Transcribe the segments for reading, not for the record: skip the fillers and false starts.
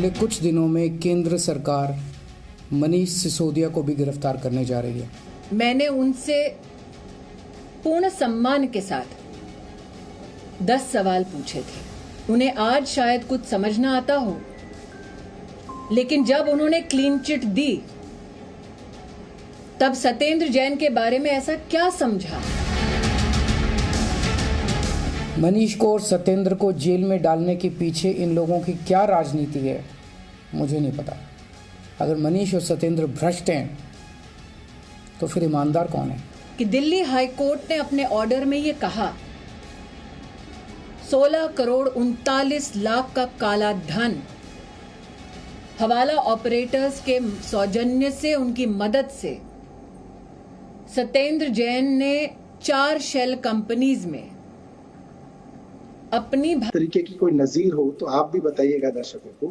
अगले कुछ दिनों में केंद्र सरकार मनीष सिसोदिया को भी गिरफ्तार करने जा रही है। मैंने उनसे पूर्ण सम्मान के साथ 10 सवाल पूछे थे। उन्हें आज शायद कुछ समझ ना आता हो, लेकिन जब उन्होंने क्लीन चिट दी तब सत्येंद्र जैन के बारे में ऐसा क्या समझा? मनीष को और सत्येंद्र को जेल में डालने के पीछे इन लोगों की क्या राजनीति है, मुझे नहीं पता। अगर मनीष और सत्येंद्र भ्रष्ट हैं तो फिर ईमानदार कौन है? कि दिल्ली हाई कोर्ट ने अपने ऑर्डर में ये कहा 16 करोड़ 39 लाख का काला धन हवाला ऑपरेटर्स के सौजन्य से, उनकी मदद से सत्येंद्र जैन ने 4 शेल कंपनीज में अपनी तरीके की कोई नजीर हो तो आप भी बताइएगा दर्शकों को।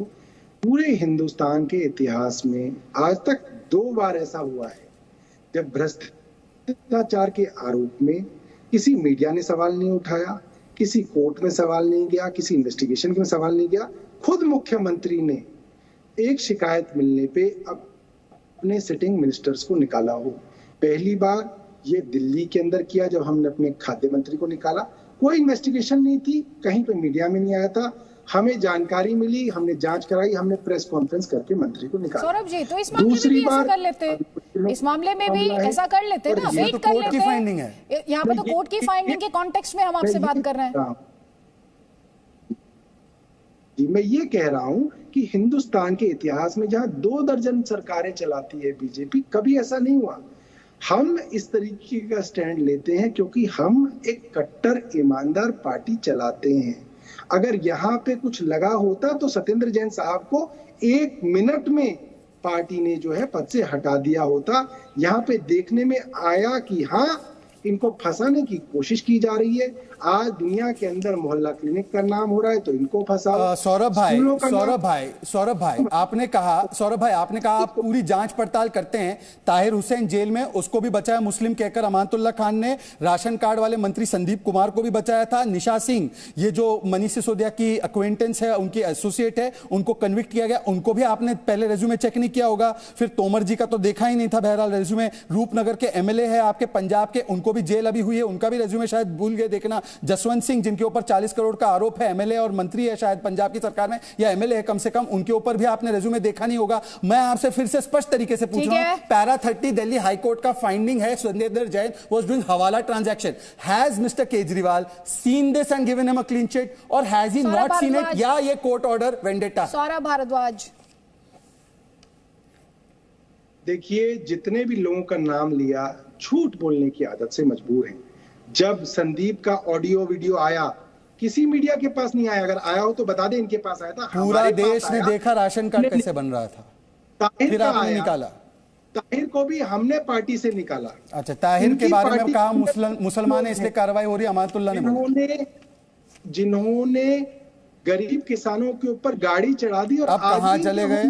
पूरे हिंदुस्तान के इतिहास में आज तक 2 बार ऐसा हुआ है जब भ्रष्टाचार के आरोप में किसी मीडिया ने सवाल नहीं उठाया, किसी कोर्ट में सवाल नहीं गया, किसी इन्वेस्टिगेशन में सवाल नहीं गया। खुद मुख्यमंत्री ने एक शिकायत मिलने पे अपने सिटिंग मिनिस्टर्स को निकाला हो। पहली बार ये दिल्ली के अंदर किया जब हमने अपने खाद्य मंत्री को निकाला। कोई इन्वेस्टिगेशन नहीं थी, कहीं पे मीडिया में नहीं आया था, हमें जानकारी मिली, हमने जांच कराई, हमने प्रेस कॉन्फ्रेंस करके मंत्री को निकाला। सौरभ जी, तो इस मामले में भी ऐसा कर लेते, इस मामले में भी ऐसा कर लेते ना, वेट कर लेते हैं। यहाँ पे तो कोर्ट की फाइंडिंग के कॉन्टेक्स्ट में हम आपसे बात कर रहे हैं। जी, मैं ये कह रहा हूँ कि हिंदुस्तान के इतिहास में जहाँ 2 दर्जन सरकारें चलाती है बीजेपी, कभी ऐसा नहीं हुआ। हम इस तरीके का स्टैंड लेते हैं क्योंकि हम एक कट्टर ईमानदार पार्टी चलाते हैं। अगर यहाँ पे कुछ लगा होता तो सत्येंद्र जैन साहब को 1 मिनट में पार्टी ने जो है पद से हटा दिया होता। यहाँ पे देखने में आया कि हाँ, इनको फंसाने की कोशिश की जा रही है। आज दुनिया के अंदर मोहल्ला क्लिनिक का नाम हो रहा है तो इनको फंसाओ। सौरभ भाई आपने कहा आप पूरी जांच पड़ताल करते हैं। ताहिर हुसैन जेल में, उसको भी बचाया मुस्लिम कहकर अमानतुल्लाह खान ने। राशन कार्ड वाले मंत्री संदीप कुमार को भी बचाया था। निशा सिंह, ये जो मनीष सिसोदिया की अक्वेंटेंस है, उनकी एसोसिएट है, उनको कन्विक्ट किया गया। उनको भी आपने पहले रेज्यूमे चेक नहीं किया होगा। फिर तोमर जी का तो देखा ही नहीं था बहरहाल रेज्यूमे। रूपनगर के एमएलए है आपके पंजाब के, उनको भी जेल अभी हुई है, उनका भी रेज्यूमे शायद भूल गए देखना। जसवंत सिंह, जिनके ऊपर 40 करोड़ का आरोप है, एमएलए और मंत्री है शायद पंजाब की सरकार में, या एमएलए है कम से कम, उनके ऊपर भी आपने रेज्यूमे देखा नहीं होगा। मैं आपसे फिर से स्पष्ट तरीके से पूछ रहा हूं, पैरा 30 दिल्ली हाई कोर्ट का फाइंडिंग है Satyendra Jain was doing hawala transaction. Has mister Kejriwal seen this and given him a clean chit, और has he not seen it, या ये court order vendetta? Saurabh Bharadwaj, देखिए, जितने भी लोगों का नाम लिया, झूठ बोलने की आदत से मजबूर हैं। जब संदीप का ऑडियो वीडियो आया, किसी मीडिया के पास नहीं आया। अगर आया हो तो बता दे, इनके पास आया था। पूरा देश ने देखा राशन कार्ड कैसे बन रहा था। फिर आपने निकाला। ताहिर को भी हमने पार्टी से निकाला। अच्छा, ताहिर के बारे में कहा मुसलमान है इसलिए कार्रवाई हो रही है, अमानतुल्लाह ने जिन्होंने गरीब किसानों के ऊपर गाड़ी चढ़ा दी। और अब कहां चले गए?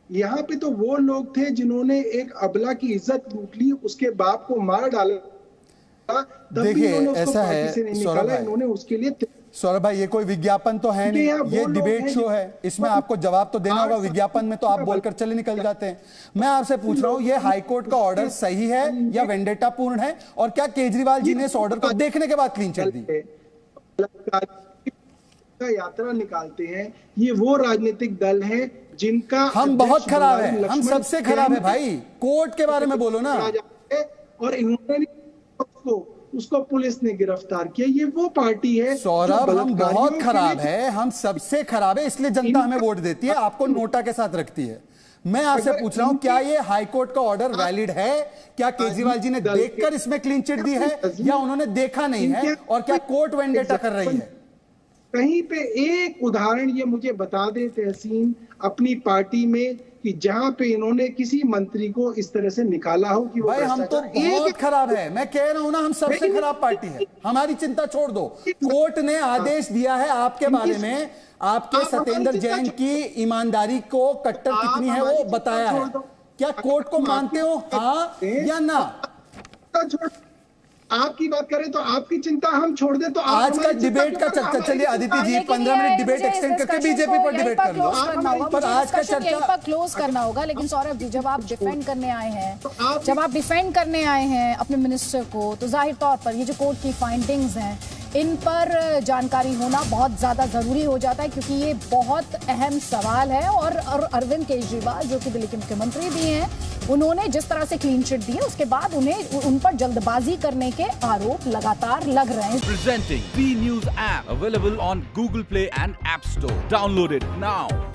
यहाँ पे तो वो लोग थे जिन्होंने एक अबला की इज्जत लूट ली, उसके बाप को मार डाला। देखिए, ऐसा है इन्होंने उसके लिए। सौरभ भाई, ये कोई विज्ञापन तो है नहीं, ये डिबेट शो है, इसमें आपको जवाब तो देना होगा। विज्ञापन में तो आप बोलकर चले निकल जाते हैं। मैं आपसे पूछ रहा हूं, ये हाईकोर्ट का ऑर्डर सही है या वेंडेटा पूर्ण है, और क्या केजरीवाल जी ने इस ऑर्डर को देखने के बाद क्लीन चिट दी? यात्रा निकालते हैं, ये वो राजनीतिक दल है जिनका हम बहुत खराब है, हम सबसे खराब है भाई। कोर्ट के बारे में बोलो ना। और इन्होंने उसको पुलिस ने गिरफ्तार किया। ये वो पार्टी है। सौरभ, हम बहुत खराब है, हम सबसे खराब है, इसलिए जनता हमें वोट देती है, आपको नोटा के साथ रखती है। मैं आपसे पूछ रहा हूं, क्या ये हाईकोर्ट का ऑर्डर वैलिड है? क्या केजरीवाल जी ने देखकर इसमें क्लीन चिट दी है, या उन्होंने देखा नहीं है, और क्या कोर्ट वेंडेटा कर रही है? कहीं पे एक उदाहरण ये मुझे बता दे तहसीन अपनी पार्टी में कि जहां पे इन्होंने किसी मंत्री को इस तरह से निकाला हो कि वो भाई हम तो बहुत खराब है। मैं कह रहा हूं ना, हम सबसे खराब पार्टी है। हमारी चिंता छोड़ दो। कोर्ट ने आदेश दिया है आपके बारे में, आपके सत्येंद्र जैन की ईमानदारी को कट्टर कितनी है वो बताया है। क्या कोर्ट को मानते हो, हाँ या ना? आपकी बात करें तो आपकी चिंता हम छोड़ दे, तो आज का डिबेट का चर्चा, चलिए अदिति जी 15 मिनट डिबेट एक्सटेंड करके बीजेपी पर डिबेट कर लो, पर आज का चर्चा क्लोज करना होगा। लेकिन सौरभ जी, जब आप डिफेंड करने आए हैं, अपने मिनिस्टर को, तो जाहिर तौर पर ये जो कोर्ट की फाइंडिंग्स हैं इन पर जानकारी होना बहुत ज्यादा जरूरी हो जाता है, क्योंकि ये बहुत अहम सवाल है। और अरविंद केजरीवाल जो कि दिल्ली के मुख्यमंत्री भी हैं, उन्होंने जिस तरह से क्लीन चिट दी है उसके बाद उन्हें उन पर जल्दबाजी करने के आरोप लगातार लग रहे हैं। Presenting B news app available on Google Play and App Store. Download it now.